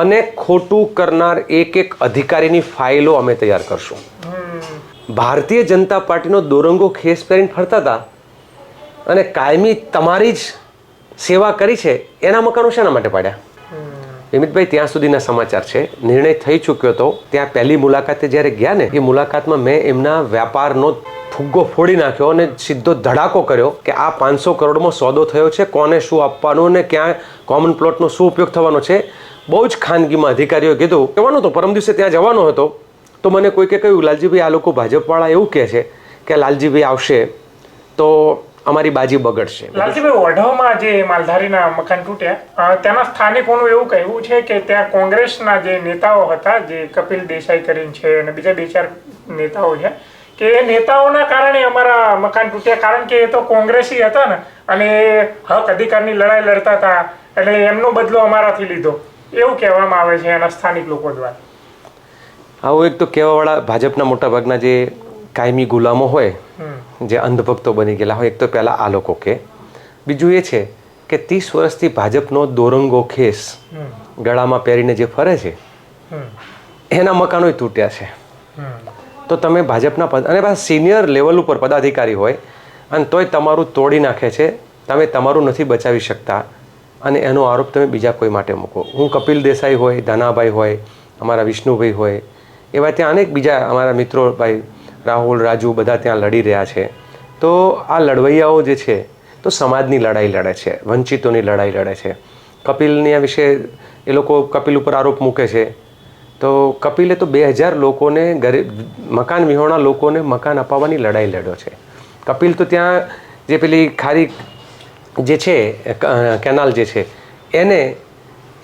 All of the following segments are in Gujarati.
અને ખોટું કરનાર એક એક અધિકારીની ફાઇલો અમે તૈયાર કરશું. ભારતીય જનતા પાર્ટીનો દોરંગો ખેસ પહેરીને ફરતા હતા અને કાયમી તમારી જ સેવા કરી છે, એના મકાનો શેના માટે પાડ્યા? વિમિતભાઈ, ત્યાં સુધીના સમાચાર છે. નિર્ણય થઈ ચૂક્યો હતો. ત્યાં પહેલી મુલાકાતે જ્યારે ગયા ને, એ મુલાકાતમાં મેં એમના વ્યાપારનો ફુગ્ગો ફોડી નાખ્યો અને સીધો ધડાકો કર્યો કે આ 500 કરોડમાં સોદો થયો છે, કોને શું આપવાનું ને ક્યાં કોમન પ્લોટનો શું ઉપયોગ થવાનો છે. બહુ જ ખાનગીમાં અધિકારીઓ કીધું. કહેવાનું હતો પરમ દિવસે ત્યાં જવાનો હતો તો મને કોઈકે કહ્યું, લાલજીભાઈ, આ લોકો ભાજપવાળા એવું કહે છે કે લાલજીભાઈ આવશે તો અમારી બાજી બગડશે. લાલજીભાઈ, વઢવામાં જે માલધારીના મકાન તૂટ્યા, તેના સ્થાનિકોનું એવું કહેવું છે કે ત્યાં કોંગ્રેસના જે નેતાઓ હતા, જે કપિલ દેસાઈ કરીને છે અને બીજા 2-4 નેતાઓ છે, કે એ નેતાઓના કારણે અમારા મકાન તૂટ્યા, કારણ કે એ તો કોંગ્રેસી હતા ને અને હક અધિકારની લડાઈ લડતા હતા, એટલે એમનો બદલો અમારાથી લીધો, એવું કહેવામાં આવે છે એના સ્થાનિક લોકો દ્વારા. આવું એક તો કહેવાવાળા ભાજપના મોટાભાગના જે કાયમી ગુલામો હોય, જે અંધભક્તો બની ગયેલા હોય, એક તો પહેલાં આ લોકો કે, બીજું એ છે કે 30 વર્ષથી ભાજપનો દોરંગો ખેસ ગળામાં પહેરીને જે ફરે છે એના મકાનો તૂટ્યા છે. તો તમે ભાજપના અને પાછા સિનિયર લેવલ ઉપર પદાધિકારી હોય અને તોય તમારું તોડી નાખે છે, તમે તમારું નથી બચાવી શકતા અને એનો આરોપ તમે બીજા કોઈ માટે મૂકો. હું કપિલ દેસાઈ હોય, ધનાભાઈ હોય, અમારા વિષ્ણુભાઈ હોય, એવા ત્યાં અનેક બીજા અમારા મિત્રો ભાઈ રાહુલ, રાજુ, બધા ત્યાં લડી રહ્યા છે. તો આ લડવૈયાઓ જે છે તો સમાજની લડાઈ લડે છે, વંચિતોની લડાઈ લડે છે. કપિલની આ વિશે એ લોકો કપિલ ઉપર આરોપ મૂકે છે. તો કપિલે તો 2000 લોકોને ગરીબ મકાન વિહોણા લોકોને મકાન અપાવવાની લડાઈ લડ્યો છે. કપિલ તો ત્યાં જે પેલી ખારી જે છે કેનાલ જે છે એને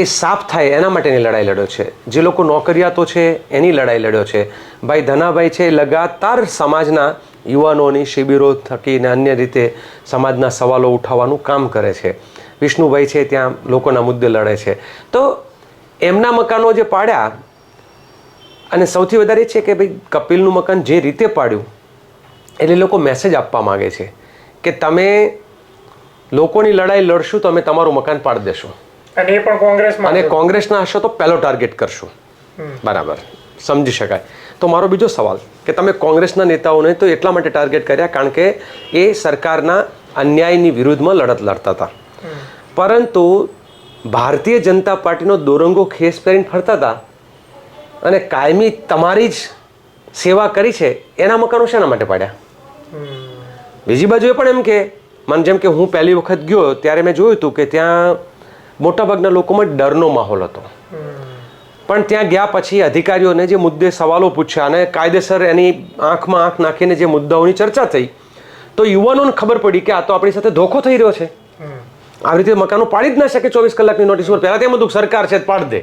એ સાફ થાય એના માટેની લડાઈ લડ્યો છે. જે લોકો નોકરિયાતો છે એની લડાઈ લડ્યો છે. ભાઈ ધનાભાઈ છે લગાતાર સમાજના યુવાનોની શિબિરો થકી ને અન્ય રીતે સમાજના સવાલો ઉઠાવવાનું કામ કરે છે. વિષ્ણુભાઈ છે ત્યાં લોકોના મુદ્દે લડે છે. તો એમના મકાનો જે પાડ્યા, અને સૌથી વધારે છે કે ભાઈ કપિલનું મકાન જે રીતે પાડ્યું એટલે લોકો મેસેજ આપવા માગે છે કે તમે લોકોની લડાઈ લડશું તો અમે તમારું મકાન પાડી દેશું અને એ પણ કોંગ્રેસમાં, અને કોંગ્રેસના હશો તો પહેલો ટાર્ગેટ કરશું. બરાબર, સમજી શકાય. તો મારો બીજો સવાલ કે તમે કોંગ્રેસના નેતાઓને તો એટલા માટે ટાર્ગેટ કર્યા કારણ કે એ સરકારના અન્યાયની વિરુદ્ધમાં લડત લડતા હતા, પરંતુ ભારતીય જનતા પાર્ટીનો દોરંગો ખેસ પહેરીને ફરતા હતા અને કાયમી તમારી જ સેવા કરી છે, એના મકાનો શેના માટે પાડ્યા? બીજી બાજુ એ પણ એમ કે મને, જેમ કે હું પહેલી વખત ગયો ત્યારે મેં જોયું હતું કે ત્યાં મોટાભાગના લોકોમાં ડરનો માહોલ હતો, પણ ત્યાં ગયા પછી અધિકારીઓને જે મુદ્દે સવાલો પૂછ્યા અને કાયદેસર એની આંખમાં આંખ નાખીને જે મુદ્દાઓની ચર્ચા થઈ તો યુવાનોને ખબર પડી કે આ તો આપણી સાથે ધોખો થઈ રહ્યો છે. આવી રીતે મકાનો પાડી જ ના શકે 24 કલાકની નોટિસ પર. પહેલાં તેમ હતું સરકાર છે પાડી દે,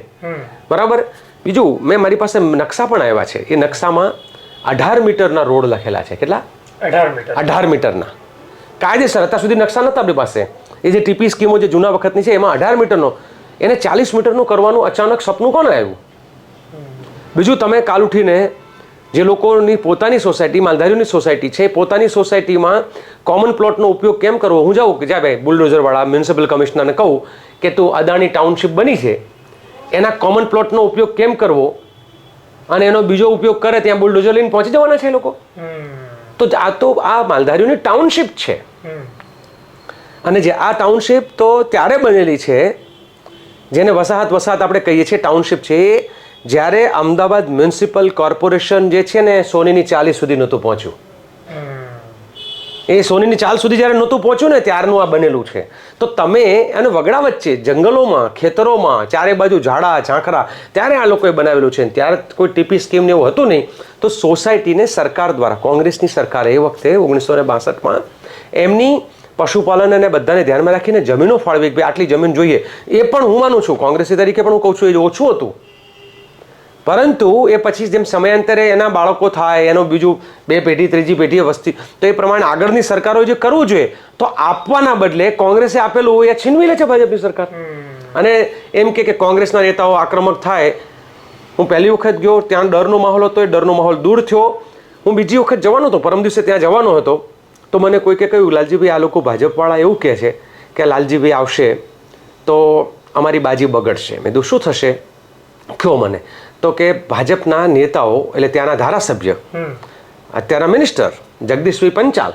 બરાબર. બીજું, મેં મારી પાસે નકશા પણ આવ્યા છે. એ નકશામાં 18 મીટરના રોડ લખેલા છે. કેટલા? 18 મીટરના. કાયદેસર અત્યાર સુધી નકશા નહોતા આપણી પાસે. એ જે ટીપી સ્કીમો જે જૂના વખતની છે એમાં 18 મીટરનો, એને 40 મીટરનું કરવાનું અચાનક સપનું કોને આવ્યું? બીજું, તમે કાલ ઉઠીને જે લોકોની પોતાની સોસાયટી, માલધારીઓની સોસાયટી છે, પોતાની સોસાયટીમાં કોમન પ્લોટનો ઉપયોગ કેમ કરવો? હું જાઉં કે જ્યાં ભાઈ બુલડોઝરવાળા મ્યુનિસિપલ કમિશનરને કહું કે તું અદાણી ટાઉનશીપ બની છે એના કોમન પ્લોટનો ઉપયોગ કેમ કરવો, અને એનો બીજો ઉપયોગ કરે ત્યાં બુલડોઝર લઈને પહોંચી જવાના છે લોકો. તો આ માલધારીઓની ટાઉનશીપ છે. અને જે આ ટાઉનશીપ તો ત્યારે બનેલી છે જેને વસાહત આપણે કહીએ છીએ, ટાઉનશીપ છે, જ્યારે અમદાવાદ મ્યુનિસિપલ કોર્પોરેશન જે છે ને સોનીની ચાલી સુધી નહોતું પહોંચ્યું. એ સોનીની ચાલ સુધી જ્યારે નહોતું પહોંચ્યું ને ત્યારનું આ બનેલું છે. તો તમે એને વગડા વચ્ચે જંગલોમાં, ખેતરોમાં, ચારે બાજુ ઝાડા ઝાંખરા, ત્યારે આ લોકોએ બનાવેલું છે. ત્યારે કોઈ ટીપી સ્કીમ ને એવું હતું નહીં. તો સોસાયટીને સરકાર દ્વારા, કોંગ્રેસની સરકારે એ વખતે 1962માં એમની પશુપાલન અને બધાને ધ્યાનમાં રાખીને જમીનો ફાળવી કે આટલી જમીન જોઈએ. એ પણ હું માનું છું, કોંગ્રેસી તરીકે પણ હું કહું છું, એ ઓછું હતું. પરંતુ એ પછી જેમ સમયાંતરે એના બાળકો થાય, એનો બીજું 2 પેઢી 3જી પેઢી વસ્તી, તો એ પ્રમાણે આગળની સરકારોએ જે કરવું જોઈએ તો આપવાના બદલે કોંગ્રેસે આપેલું હોય એ છીનવી લે છે ભાજપની સરકાર. અને એમ કે કોંગ્રેસના નેતાઓ આક્રમક થાય. હું પહેલી વખત ગયો ત્યાં ડરનો માહોલ હતો, એ ડરનો માહોલ દૂર થયો. હું બીજી વખત જવાનો હતો, પરમ દિવસે ત્યાં જવાનો હતો, તો મને કોઈકે કહ્યું, લાલજીભાઈ, આ લોકો ભાજપવાળા એવું કહે છે કે લાલજીભાઈ આવશે તો અમારી બાજી બગડશે. મેં કીધું શું થશે? કહો મને તો કે ભાજપના નેતાઓ એટલે ત્યાંના ધારાસભ્ય અત્યારના મિનિસ્ટર જગદીશભાઈ પંચાલ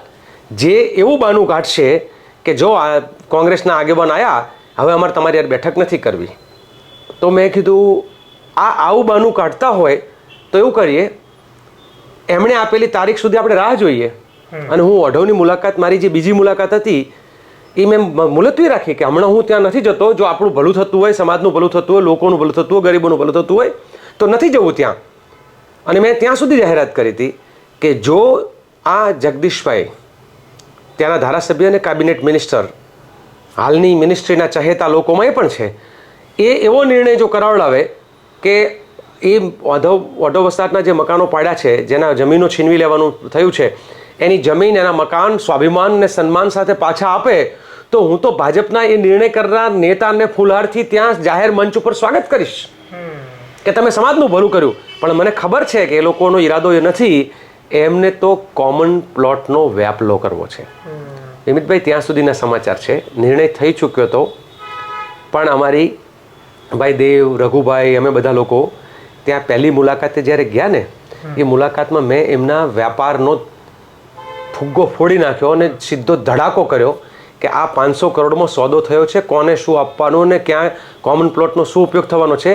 જે એવું બાનું કાઢશે કે જો આ કોંગ્રેસના આગેવાન આવ્યા હવે અમારે તમારી યાર બેઠક નથી કરવી, તો મેં કીધું આવું બાનું કાઢતા હોય તો એવું કરીએ, એમણે આપેલી તારીખ સુધી આપણે રાહ જોઈએ અને હું ઓઢવની મુલાકાત, મારી જે બીજી મુલાકાત હતી એ મેં મુલતવી રાખી કે હમણાં હું ત્યાં નથી જતો. જો આપણું ભલું થતું હોય, સમાજનું ભલું થતું હોય, લોકોનું ભલું થતું હોય, ગરીબોનું ભલું થતું હોય તો નથી જવું ત્યાં. અને મેં ત્યાં સુધી જાહેરાત કરી હતી કે જો આ જગદીશભાઈ ત્યાંના ધારાસભ્ય અને કેબિનેટ મિનિસ્ટર, હાલની મિનિસ્ટ્રીના ચહેતા લોકોમાં એ પણ છે, એ એવો નિર્ણય જો કરાવડાવે કે એ ઓઢવ વસ્તારના જે મકાનો પાડ્યા છે, જેના જમીનો છીનવી લેવાનું થયું છે, એની જમીન, એના મકાન સ્વાભિમાન અને સન્માન સાથે પાછા આપે તો હું તો ભાજપના એ નિર્ણય કરનાર નેતાને ફૂલહારથી ત્યાં જાહેર મંચ ઉપર સ્વાગત કરીશ કે તમે સમાજનું ભલું કર્યું. પણ મને ખબર છે કે એ લોકોનો ઈરાદો એ નથી, એમને તો કોમન પ્લોટનો વ્યાપલો કરવો છે. નિમિતભાઈ ત્યાં સુધીના સમાચાર છે. નિર્ણય થઈ ચૂક્યો હતો, પણ અમારી ભાઈ દેવ, રઘુભાઈ, અમે બધા લોકો ત્યાં પહેલી મુલાકાતે જ્યારે ગયા ને, એ મુલાકાતમાં મેં એમના વ્યાપારનો ફુગ્ગો ફોડી નાખ્યો અને સીધો ધડાકો કર્યો કે આ 500 કરોડમાં સોદો થયો છે, કોને શું આપવાનું ને ક્યાં કોમન પ્લોટનો શું ઉપયોગ થવાનો છે.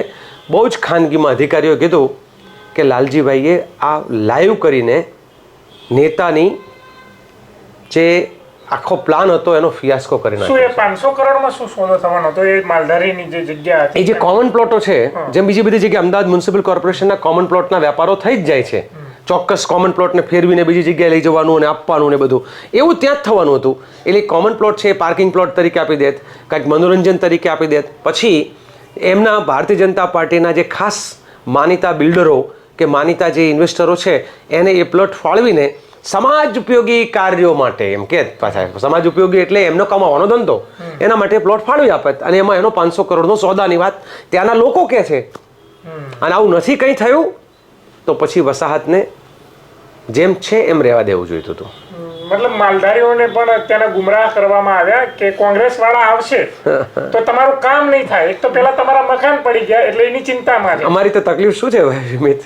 બહુ જ ખાનગીમાં અધિકારીઓએ કીધું કે લાલજીભાઈએ આ લાઈવ કરીને નેતાની જે આખો પ્લાન હતો એનો ફિયાસ્કો કરી નાખ્યો. શું એ 500 કરોડમાં શું સોદો થવાનો હતો? એ માલધારીની જે જગ્યા હતી, એ જે કોમન પ્લોટો છે, જેમ બીજી બધી જગ્યાએ અમદાવાદ મ્યુનિસિપલ કોર્પોરેશનના કોમન પ્લોટના વેપારો થઈ જ જાય છે, ચોક્કસ કોમન પ્લોટને ફેરવીને બીજી જગ્યાએ લઈ જવાનું અને આપવાનું ને બધું એવું ત્યાં જ થવાનું હતું. એટલે કોમન પ્લોટ છે એ પાર્કિંગ પ્લોટ તરીકે આપી દેત, કાંઈક મનોરંજન તરીકે આપી દેત. પછી એમના ભારતીય જનતા પાર્ટીના જે ખાસ માનીતા બિલ્ડરો કે માનીતા જે ઇન્વેસ્ટરો છે એને એ પ્લોટ ફાળવીને સમાજ ઉપયોગી કાર્યો માટે, એમ કે પાછા સમાજ ઉપયોગી એટલે એમનો કમાવાનો ધંધો, એના માટે પ્લોટ ફાળવી આપે અને એમાં એનો 500 કરોડનો સોદાની વાત ત્યાંના લોકો કહે છે. અને આવું નથી કંઈ થયું તો પછી વસાહતને જેમ છે એમ રહેવા દેવું જોઈતું હતું. મતલબ માલધારીઓને પણ અત્યારે ગુમરાહ કરવામાં આવ્યા કે કોંગ્રેસ વાળા આવશે તો તમારું કામ નહીં થાય. એક તો પેલા તમારા મકાન પડી ગયા એટલે એની ચિંતામાં છે. અમારી તો તકલીફ શું છે ભાઈ મિત,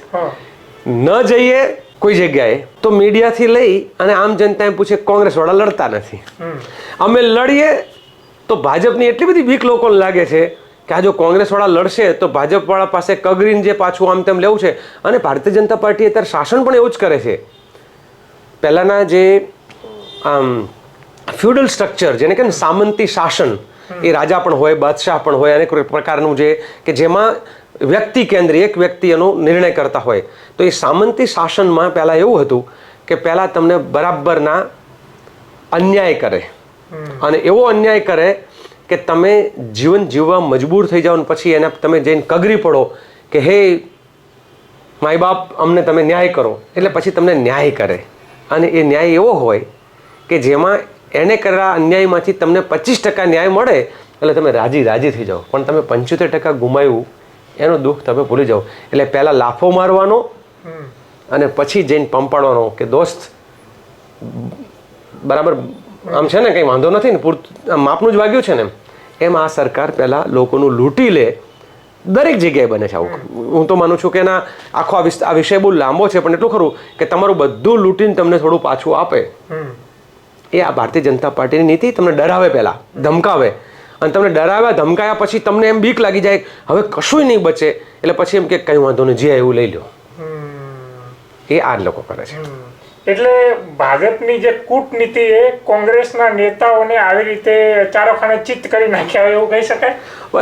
ન જઈએ કોઈ જગ્યાએ તો મીડિયાથી લઈ અને આમ જનતા એમ પૂછે કોંગ્રેસ વાળા લડતા નથી. અમે લડીએ તો ભાજપની એટલી બધી બીક લોકોને લાગે છે કે આ જો કોંગ્રેસ વાળા લડશે તો ભાજપ વાળા પાસે કગરીને જે પાછું આમ તેમ લેવું છે. અને ભારતીય જનતા પાર્ટી અત્યારે શાસન પણ એવું જ કરે છે. પહેલાના જે આમ ફ્યુડલ સ્ટ્રક્ચર, જેને કે સામંતી શાસન, એ રાજા પણ હોય, બાદશાહ પણ હોય, અનેક પ્રકારનું જે કે જેમાં વ્યક્તિ કેન્દ્રીય એક વ્યક્તિ એનો નિર્ણય કરતા હોય, તો એ સામંતી શાસનમાં પહેલાં એવું હતું કે પહેલાં તમને બરાબરના અન્યાય કરે અને એવો અન્યાય કરે કે તમે જીવન જીવવા મજબૂર થઈ જાઓ. પછી એને તમે જઈને કગરી પડો કે હે માય બાપ અમને તમે ન્યાય કરો, એટલે પછી તમને ન્યાય કરે. અને એ ન્યાય એવો હોય કે જેમાં એને કરેલા અન્યાયમાંથી તમને 25% ન્યાય મળે એટલે તમે રાજી થઈ જાઓ, પણ તમે 75% ગુમાવ્યું એનું દુઃખ તમે ભૂલી જાઓ. એટલે પહેલાં લાફો મારવાનો અને પછી જઈને પંપાડવાનો કે દોસ્ત બરાબર આમ છે ને, કંઈ વાંધો નથી ને, પૂરતું માપનું જ વાગ્યું છે ને. એમ આ સરકાર પહેલાં લોકોનું લૂંટી લે. દરેક જગ્યાએ બને છે આવું. હું તો માનું છું કે એના આખો આ વિષય બહુ લાંબો છે, પણ એટલું ખરું કે તમારું બધું લૂંટીને તમને થોડું પાછું આપે. એ આ ભારતીય જનતા પાર્ટીની નીતિ. તમને ડરાવે, પહેલાં ધમકાવે, અને તમને ડરાવ્યા ધમકાયા પછી તમને એમ બીક લાગી જાય હવે કશું નહીં બચે, એટલે પછી એમ કે કંઈ વાંધો નહીં, જે એવું લઈ લો. એ આ જ લોકો કરે છે. એટલે ભાજપની જે કૂટનીતિ એ કોંગ્રેસના નેતાઓને આવી રીતે ચારોખાને ચિત્ત કરી નાખ્યા એવું કહી શકાય?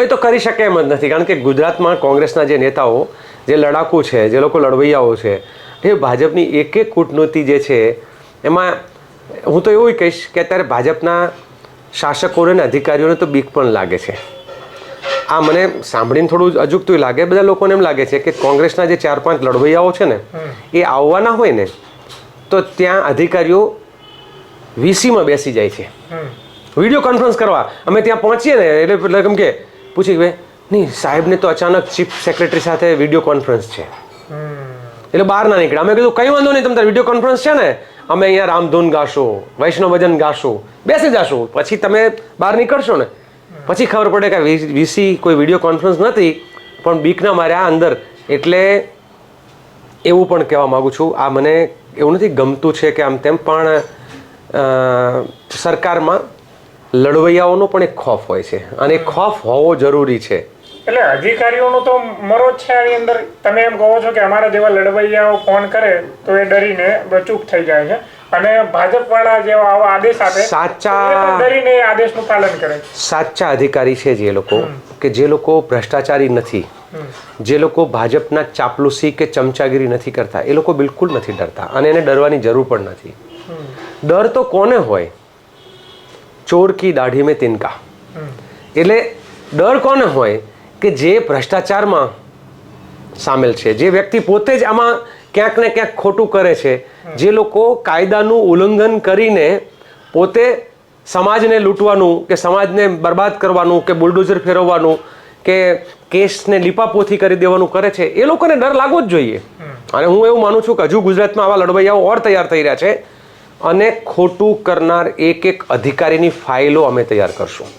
એ તો કરી શકે એમ જ નથી, કારણ કે ગુજરાતમાં કોંગ્રેસના જે નેતાઓ, જે લડાકુ છે, જે લોકો લડવૈયાઓ છે, એ ભાજપની એક કૂટનીતિ જે છે એમાં હું તો એવું કહીશ કે અત્યારે ભાજપના શાસકોને અને અધિકારીઓને તો બીક પણ લાગે છે. આ મને સાંભળીને થોડું અજુગતું લાગે. બધા લોકોને એમ લાગે છે કે કોંગ્રેસના જે 4-5 લડવૈયાઓ છે ને એ આવવાના હોય ને તો ત્યાં અધિકારીઓ વીસીમાં બેસી જાય છે વિડીયો કોન્ફરન્સ કરવા. અમે ત્યાં પહોંચીએ ને એટલે કેમ કે પૂછી ભાઈ નહીં સાહેબને તો અચાનક ચીફ સેક્રેટરી સાથે વિડીયો કોન્ફરન્સ છે, એટલે બહાર ના નીકળે. અમે કીધું કંઈ વાંધો નહીં, તમારે વિડીયો કોન્ફરન્સ છે ને, અમે અહીંયા રામધૂન ગાશું, વૈષ્ણવ ભજન ગાશું, બેસી જશું, પછી તમે બહાર નીકળશો ને પછી ખબર પડે કે વીસી કોઈ વિડીયો કોન્ફરન્સ નથી, પણ બીકના માર્યા અંદર. એટલે એવું પણ કહેવા માગું છું, આ મને એવું નથી ગમતું છે કે આમ તેમ, પણ સરકારમાં લડવૈયાઓનો પણ એક ખોફ હોય છે અને એ ખોફ હોવો જરૂરી છે. એટલે અધિકારીઓનો તો મરો જ છે આની અંદર. તમે એમ કહો છો કે અમારા જેવા લડવૈયાઓ ફોન કરે તો એ ડરીને ચૂપ થઈ જાય છે, અને ભાજપ વાળા જેવા આવા આદેશ આપે સાચા ડરીને એ આદેશનું પાલન કરે. સાચા અધિકારી છે જે લોકો, કે જે લોકો ભ્રષ્ટાચારી નથી, જે લોકો ભાજપના ચાપલુસી કે ચમચાગીરી નથી કરતા, એ લોકો બિલકુલ નથી ડરતા અને એને ડરવાની જરૂર પણ નથી. ડર તો કોને હોય? ચોર કી દાઢી મેં તિનકા. એટલે ડર કોને હોય? કે જે ભ્રષ્ટાચારમાં સામેલ છે, જે વ્યક્તિ પોતે જ આમાં ક્યાંક ને ક્યાંક ખોટું કરે છે, જે લોકો કાયદાનું ઉલ્લંઘન કરીને પોતે સમાજને લૂંટવાનું કે સમાજને બરબાદ કરવાનું કે બુલડોઝર ફેરવવાનું કે કેસને લીપાપોથી કરી દેવાનું કરે છે, એ લોકોને ડર લાગવો જ જોઈએ. અને હું એવું માનું છું કે હજુ ગુજરાતમાં આવા લડવૈયાઓ ઓર તૈયાર થઈ રહ્યા છે અને ખોટું કરનાર એક અધિકારીની ફાઇલો અમે તૈયાર કરશું.